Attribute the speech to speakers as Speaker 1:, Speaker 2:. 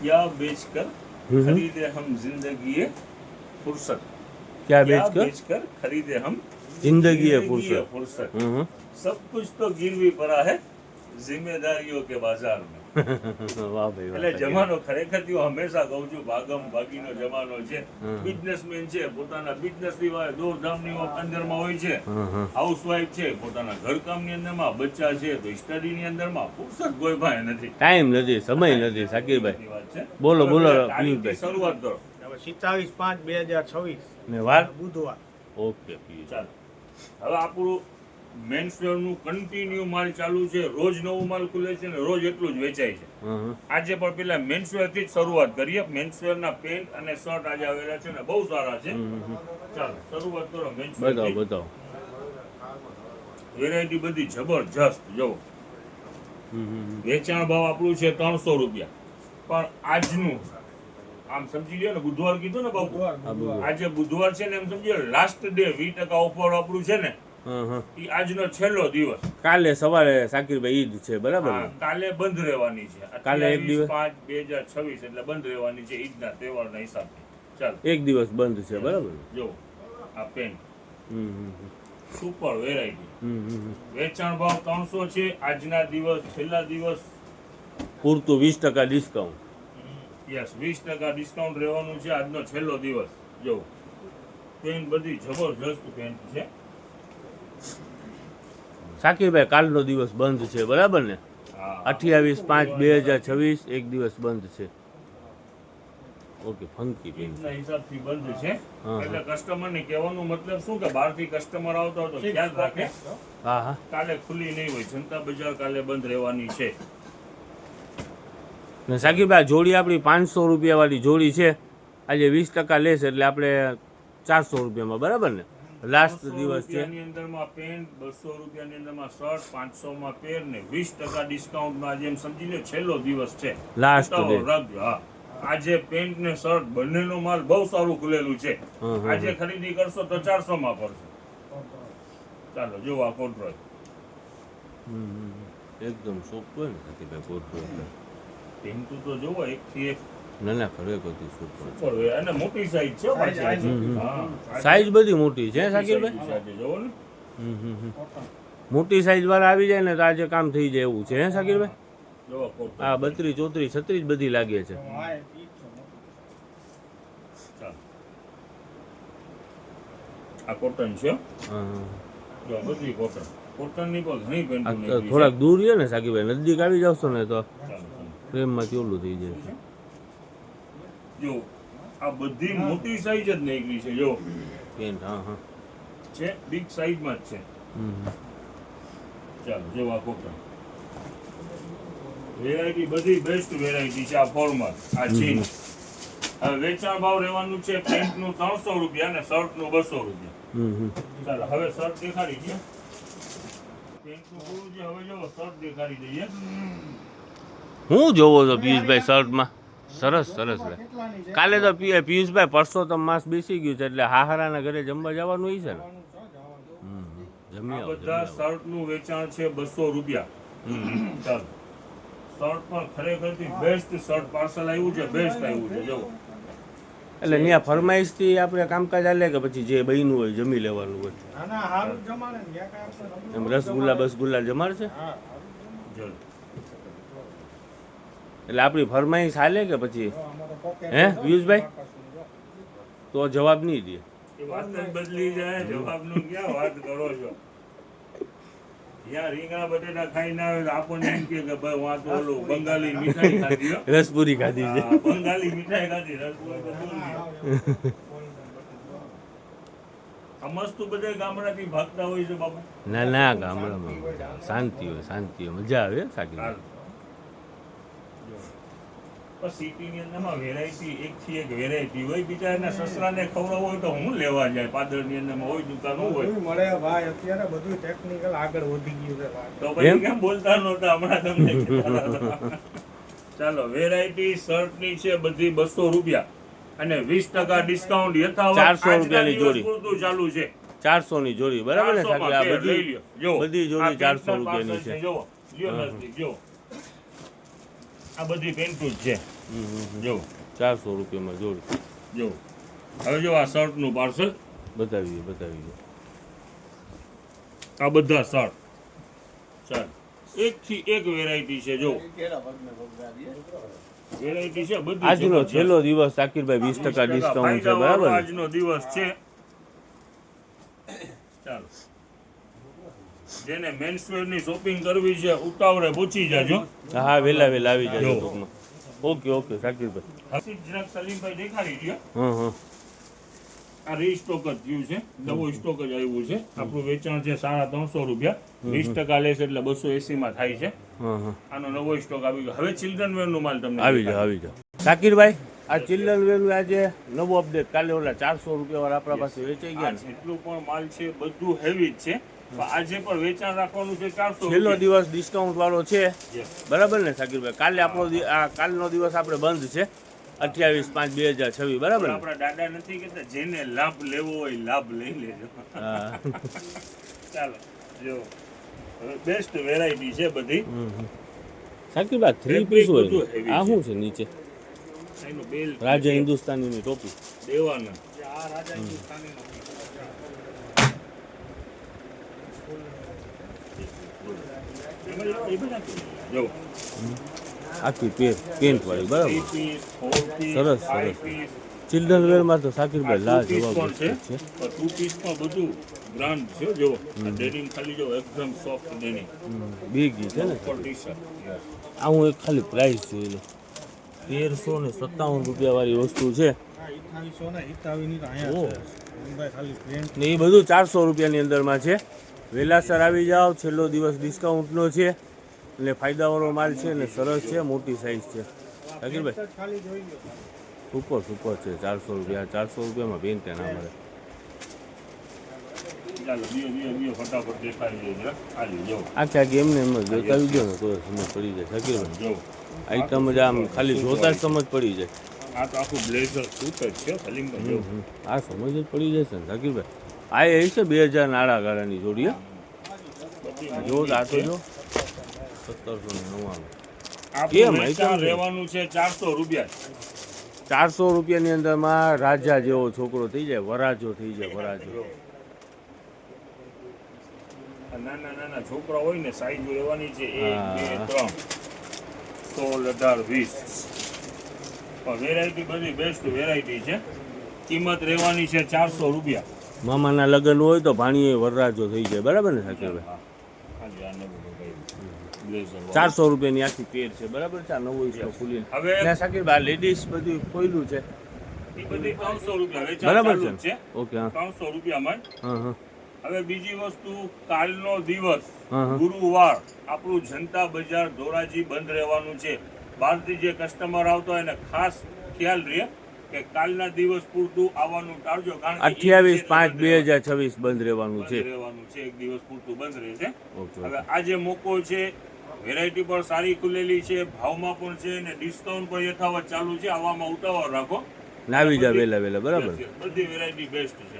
Speaker 1: क्या बेचकर खरीदे हम जिंदगी फुर्सत,
Speaker 2: क्या
Speaker 1: क्या
Speaker 2: बेचकर
Speaker 1: बेचकर खरीदे हम
Speaker 2: जिंदगी है
Speaker 1: जिंदगी
Speaker 2: फुर्सत।
Speaker 1: फुर्सत, सब कुछ तो गिरवी पड़ा है जिम्मेदारियों के बाजार में.
Speaker 2: વાહ ભાઈ વાહ.
Speaker 1: એટલે જમાનો ખરેખર થયો, હંમેશા કહું છું, ભાગમ ભાગીનો જમાનો છે. બિઝનેસમેન છે, પોતાના બિઝનેસ ની હોય, દોડધામની અંદરમાં હોય છે. હાઉસવાઈફ છે, પોતાના ઘરકામની અંદરમાં, બચ્ચા છે તો સ્ટડીની અંદરમાં, ફુરસત કોઈ પાસે નથી.
Speaker 2: ટાઈમ નથી, સમય નથી સાકીરભાઈ.
Speaker 1: વાત છે.
Speaker 2: બોલો બોલો
Speaker 1: તારીખથી
Speaker 2: પિયુષભાઈ.
Speaker 1: શરૂઆત કરો.
Speaker 3: 27/5/2026
Speaker 2: ને વાર
Speaker 3: બુધવાર.
Speaker 2: ઓકે પિયુષ.
Speaker 1: ચાલો હવે આપણું મેન્સવેર નું કન્ટિન્યુ માલ ચાલુ છે. રોજ નવું માલ ખુલે છે ને રોજ એટલું જ વેચાય છે. આજે પણ પેલા મેન્સવેર થી જ શરૂઆત કરીએ. મેન્સવેર ના પેન્ટ અને શર્ટ આજે આવેલા છે ને બહુ સારા છે. ચાલો શરૂઆત કરો મેન્સવેર.
Speaker 2: બતાવો બતાવો.
Speaker 1: વેરાયટી બધી જબરજસ્ત. જો વેચાણ ભાવ આપણું છે 300 રૂપિયા, પણ આજનું આમ સમજી લ્યો ને, બુધવાર કીધું ને બાપુ, આજે બુધવાર છે ને, એમ સમજી લો લાસ્ટ ડે 20% ઓફર આપણું છે ને, ઈ આજનો છેલ્લો દિવસ.
Speaker 2: કાલે સવારે સાકીરભાઈ ઈદ છે બરાબર ને?
Speaker 1: કાલે બંધ રહેવાની છે.
Speaker 2: કાલે એક દિવસ
Speaker 1: 5/5/2026 એટલે બંધ રહેવાની છે ઈદના તહેવારના હિસાબે. ચાલો
Speaker 2: એક દિવસ બંધ છે બરાબર ને?
Speaker 1: જો આ પેન્ટ સુપર વેરાયટી. વેચાણ ભાવ 300 છે. આજના દિવસ, છેલ્લા દિવસ
Speaker 2: પૂરતું 20% ડિસ્કાઉન્ટ.
Speaker 1: યસ, 20% ડિસ્કાઉન્ટ રહેવાનું છે. આજનો છેલ્લો દિવસ. જો પેન્ટ બધી જબરજસ્ત પેન્ટ છે.
Speaker 2: સાકીરભાઈ કાલનો દિવસ બંધ છે બરાબર ને?
Speaker 1: હા
Speaker 2: 28/5/2026 એક દિવસ બંધ છે. Okay funky pant.
Speaker 1: ઈદના હિસાબથી બંધ છે. એટલે કસ્ટમરને કહેવાનું મતલબ શું કે બહારથી કસ્ટમર આવતા હોય તો ખ્યાલ રાખે.
Speaker 2: હા હા.
Speaker 1: કાલે ખુલ્લી નહીં હોય. જનતા બજાર કાલે બંધ રહેવાની છે.
Speaker 2: ને સાકીરભાઈ જોડી આપણી 500 રૂપિયા વાળી જોડી છે. આજે 20% લેશે એટલે આપણે 400 રૂપિયામાં બરાબર ને? લાસ્ટ
Speaker 1: 500
Speaker 2: દિવસ છે.
Speaker 1: રૂપિયાની અંદરમાં પેન્ટ, 200 રૂપિયાની અંદરમાં શર્ટ, 500 માં પેર ને 20% ડિસ્કાઉન્ટમાં જેમ સમજી લો છેલ્લો દિવસ છે.
Speaker 2: લાસ્ટ
Speaker 1: ઉતાવળ
Speaker 2: ડે.
Speaker 1: રાખજો. હા આજે પેન્ટ ને શર્ટ બંનેનો માલ બહુ સારું ખુલેલું છે. આજે ખરીદી કરશો તો 400 માં પડશે. ચાલો જો આ કોટરોય
Speaker 2: એકદમ સુપર ને સાકીરભાઈ કોટરો.
Speaker 1: પેન્ટું તો જોવો એક થી એક
Speaker 2: ના ના ખરેખર સુપર.
Speaker 1: ઉપર હોય અને મોટી સાઈઝ છે પાછી. હા
Speaker 2: સાઈઝ બધી મોટી છે સાકીરભાઈ.
Speaker 1: આજે જોવો ને
Speaker 2: મોટી સાઈઝ વાળા આવી જાય ને તો આજે કામ થઈ જાય એવું છે હે સાકીરભાઈ?
Speaker 1: જોવો કોટ.
Speaker 2: આ 32, 34, 36 બધી લાગે છે.
Speaker 1: ચાલો આ કોટન છે.
Speaker 2: હા.
Speaker 1: જો બધી કોટન. કોટનની પણ ઘણી પેન્ટો
Speaker 2: આ
Speaker 1: નીકળી છે.
Speaker 2: થોડાક દૂર છે ને સાકીરભાઈ, નજીક આવી જાવશો ને તો
Speaker 1: ચાલો, ચાલો.
Speaker 2: પ્રેમમાંથી ઓલું થઈ જાય છે.
Speaker 1: જો આ બધી મોટી સાઈઝ જ નીકળી છે. જો
Speaker 2: પેન્ટ હા હા.
Speaker 1: છે બિગ સાઈઝમાં જ છે. ચાલો જો આ કોટન વેરાયટી બધી બેસ્ટ વેરાયટી છે. આ ફોર્મલ, આ જીન્સ. હવે વેચાણ ભાવ રહેવાનું છે પેન્ટનું 300 રૂપિયા અને શર્ટનું 200 રૂપિયા. ચાલો હવે શર્ટ દેખાડી દઈએ. પેન્ટનું પૂરું છે. હવે જો શર્ટ દેખાડી દઈએ.
Speaker 2: હું જોવો છો પિયુષભાઈ શર્ટમાં? સરસ સરસ રે. કાલે તો પિયુષભાઈ પરસોત્તમ માસ બેસી ગયું છે એટલે હાહરાના ઘરે જમવા જવાનું હોય છે ને? જમી
Speaker 1: આ
Speaker 2: આવો,
Speaker 1: બધા
Speaker 2: જમી આવો.
Speaker 1: શર્ટનું વેચાણ છે 200 રૂપિયા. ચાલો શર્ટ પણ ખરેખરથી બેસ્ટ શર્ટ પાર્સલ આવ્યું છે. બેસ્ટ આવ્યું છે. જો
Speaker 2: એટલે ત્યાં ફરમાઈશથી આપણે કામકાજ ચાલે કે પછી જે બન્યું હોય જમી લેવાનું હોય?
Speaker 3: આના હારું જમાડે ને યા કાંઈ આપણે
Speaker 2: એમ રસગુલ્લા બસગુલ્લા જમાડશે?
Speaker 3: હા
Speaker 1: જો
Speaker 2: એટલે આપણી ફરમાઈશ હાલે કે પછી
Speaker 3: અમારો પોકેટ
Speaker 2: હે પિયુષભાઈ? તો જવાબ નહીં દે.
Speaker 1: એ વાત જ બદલી જાય. જવાબનું ક્યાં વાત કરો છો? યા રીંગણા બટેટા ખાઈને આવે તો આપણને એમ કે ભાઈ વાં તો ઓલું બંગાળી મીઠાઈ ખાધી હો.
Speaker 2: રસપુરી ખાધી છે.
Speaker 1: હા, બંગાળી મીઠાઈ ખાધી. રસગુલ્લા તો દૂર નહીં. આ મસ્ત બધા ગામડાથી ભાગતા હોય છે બાપુ.
Speaker 2: ના ના ગામડામાં મજા આવે. શાંતિ હોય, શાંતિ હોય, મજા આવે સાકી.
Speaker 1: હાલ. પણ સિટીની અંદરમાં વેરાયટી એકથી એક વેરાયટી હોય. બિચારાના સસરાને ખવડાવવું હોય તો હું લેવા જાય? પાદરની અંદરમાં હોય દુકાન હોય
Speaker 3: બધું મળે ભાઈ. અત્યારે બધું ટેકનિકલ આગળ વધી ગયું છે ભાઈ.
Speaker 1: તો પછી કેમ બોલતા નહોતા હમણાં તમને કહેતા હતા? ચાલો વેરાયટી શર્ટની છે બધી 200 રૂપિયા અને 20% ડિસ્કાઉન્ટ યથાવત
Speaker 2: 400 રૂપિયાની જોડી.
Speaker 1: પૂરતું ચાલુ છે.
Speaker 2: 400 ની જોડી બરાબર ને
Speaker 1: 400
Speaker 2: સાકી?
Speaker 1: માં
Speaker 2: આ
Speaker 1: લઈ
Speaker 2: બધી
Speaker 1: લ્યો. જો
Speaker 2: બધી જોડી
Speaker 1: આ
Speaker 2: 400
Speaker 1: પેન્ટના
Speaker 2: રૂપિયાની
Speaker 1: પાર્સલ
Speaker 2: છે.
Speaker 1: જો લ્યો નજદીક જો આ બધી પેન્ટો જ છે. જો
Speaker 2: 400 રૂપિયામાં જોડી.
Speaker 1: જો હવે જો આ શર્ટનું પાર્સલ,
Speaker 2: બતાવીએ.
Speaker 1: આ બધા શર્ટ ચાલ એકથી એક વેરાયટી છે. જો વેરાયટી છે બધી.
Speaker 2: આજનો
Speaker 1: જબરજસ્ત.
Speaker 2: છેલ્લો દિવસ શાકિરભાઈ 20% ડિસ્કાઉન્ટ છે,
Speaker 1: ફાયદાવાળો
Speaker 2: બરાબર ને?
Speaker 1: આજનો દિવસ છે. ચાલો જેને મેન્સવેર ની શોપિંગ કરવી છે ઉતાવળે પૂછી જાજો.
Speaker 2: હા, વેલા આવી જાય
Speaker 1: જો.
Speaker 2: ટૂંકમાં. ઓકે શાકિરભાઈ.
Speaker 1: હસીબ જરાક સલીમભાઈ દેખાડી દો.
Speaker 2: હા.
Speaker 1: આ રીસ્ટોક જ થયું છે, નવો સ્ટોક જ આવ્યું છે. આપણું વેચાણ છે 350 રૂપિયા, 20% લેશે એટલે 280 માં થાય છે.
Speaker 2: હા.
Speaker 1: આનો નવો સ્ટોક આવી ગયો. હવે ચિલ્ડ્રન વેર નું માલ તમને
Speaker 2: આવી જાઓ. શાકિરભાઈ, આ ચિલ્ડ્રન વેરનું આજે નવો અપડેટ, કાલે ઓલા 400 રૂપિયા વાળા આપણા પાસે વેચાઈ ગયા
Speaker 1: આ
Speaker 2: ને.
Speaker 1: જેટલું પણ માલ છે બધું હેવી જ છે, પણ આજે પણ વેચાણ રાખવાનું છે 400
Speaker 2: છેલ્લો
Speaker 1: રૂપિયા.
Speaker 2: દિવસ ડિસ્કાઉન્ટ વાળો છે,
Speaker 1: Yes.
Speaker 2: બરાબર ને શાકિરભાઈ? કાલે આપણો કાલનો દિવસ આપણે બંધ છે, 28/5/2026, બરાબર ને?
Speaker 1: આપણા દાદા નથી કહેતા જેને લાભ લેવો હોય લાભ લઈ લેજો.
Speaker 2: હા.
Speaker 1: ચાલો જો હવે બેસ્ટ વેરાયટી છે બધી.
Speaker 2: શાકિરભાઈ, 3 પીસ હોય ને? આ શું છે નીચે?
Speaker 1: એનું બેલ
Speaker 2: રાજા હિન્દુસ્તાનીની ટોપી.
Speaker 1: દેવાના
Speaker 3: આ રાજા હિન્દુસ્તાનીનો
Speaker 1: જો
Speaker 2: આખી પેન્ટ વાળી, બરાબર?
Speaker 1: 3 પીસ 4 પીસ
Speaker 2: સરસ,
Speaker 1: 5
Speaker 2: સરસ.
Speaker 1: પીસ
Speaker 2: ચિલ્ડ્રન વેરમાં તો શાકિરભાઈ લા
Speaker 1: પણ
Speaker 2: જવાબ
Speaker 1: છે,
Speaker 2: છે.
Speaker 1: પણ 2 પીસ પણ બધું બ્રાન્ડ છે. જો આ ડેનિમ ખાલી જો એકદમ સોફ્ટ ડેનિમ
Speaker 2: બીગી છે ને?
Speaker 1: For T-shirt.
Speaker 2: આ હું એક ખાલી પ્રાઇસ જોઈ લઉં. 1357 રૂપિયા વાળી વસ્તુ છે
Speaker 3: આ 2800 ને 27 ની તો અહીંયા
Speaker 2: ઓહ.
Speaker 3: છે ભાઈ, ખાલી પ્રિન્ટ
Speaker 2: ને એ બધું 400 રૂપિયાની અંદરમાં છે. વેલાસર આવી જાઓ, છેલ્લો દિવસ ડિસ્કાઉન્ટનો છે એટલે ફાયદાવાળો માલ છે ને સરસ છે, મોટી સાઈઝ છે. શાકિરભાઈ,
Speaker 3: ખાલી જોઈ લો.
Speaker 2: સુપર છે. 400 રૂપિયા, 400 રૂપિયામાં પેન્ટ ના મળે.
Speaker 1: ચાલો બીઓ ફટાફટ દેખાડી દેજો. હાલી જો
Speaker 2: આખી એમને એમ જ બતાવી દો ને તો સમજ પડી જાય. શાકિરભાઈ,
Speaker 1: જો
Speaker 2: આઈટમ જ આમ ખાલી જોતા જ સમજ પડી જાય.
Speaker 1: આ તો આખું બ્લેઝર સૂટ જ છે સલીમભાઈ. જો
Speaker 2: આ સમજ જ પડી જાય છે ને શાકિરભાઈ. આ એ છે 2000 નાળા ગાળાની જોડી.
Speaker 1: બધી
Speaker 2: જો આ તો જો 1799.
Speaker 1: આપણું
Speaker 2: કેમ?
Speaker 1: વેચાણ
Speaker 2: આઈટમ
Speaker 1: રહેવાનું છે 400 રૂપિયા.
Speaker 2: 400 રૂપિયાની અંદરમાં રાજા જેવો છોકરો થઈ જાય, વરાજો થઈ જાય, વરાજો.
Speaker 1: જો આ નાના છોકરા હોય ને સાઈઝ રહેવાની છે 1 2 3 16 18 20. પણ વેરાયટી બધી બેસ્ટ વેરાયટી છે. કિંમત રહેવાની છે 400 રૂપિયા.
Speaker 2: મામાના લગ્ન હોય તો ભાણીએ વરરાજો થઈ જાય, બરાબર ને શાકિરભાઈ?
Speaker 1: હા. હાજી, આ નવું બ્લેઝર
Speaker 2: 400 રૂપિયાની આખી પેર છે, બરાબર છે? આ નવો સ્ટોક ખુલીને.
Speaker 1: હવે
Speaker 2: ને શાકિરભાઈ, લેડીઝ બધું ખોયલું છે,
Speaker 1: એ બધી 300 રૂપિયા વેચાણ
Speaker 2: બરાબર
Speaker 1: ચાલુ જ
Speaker 2: છે?
Speaker 1: છે.
Speaker 2: ઓકે. હા
Speaker 1: 300 રૂપિયામાં જ.
Speaker 2: હા.
Speaker 1: હવે બીજી વસ્તુ, કાલનો દિવસ
Speaker 2: હા.
Speaker 1: ગુરુવાર આપણું જનતા બજાર ધોરાજી બંધ રહેવાનું છે. બહારથી જે કસ્ટમર આવતો હોય એને ખાસ ખ્યાલ રહે કે કાલના દિવસ પૂરતું આવવાનું ટાળજો, કારણ કે
Speaker 2: 28/5/2026 બંધ રહેવાનું
Speaker 1: બંધ
Speaker 2: છે.
Speaker 1: રહેવાનું છે. એક દિવસ પૂરતું બંધ રહેશે.
Speaker 2: ઓકે.
Speaker 1: હવે આજે મોકો છે, વેરાયટી પણ સારી ખુલેલી છે, ભાવમાં પણ છે ને ડિસ્કાઉન્ટ પણ યથાવત ચાલુ છે. આવામાં ઉતાવળ રાખો.
Speaker 2: ને આવી જા વેલા, બરાબર?
Speaker 1: બધી વેરાયટી બેસ્ટ છે.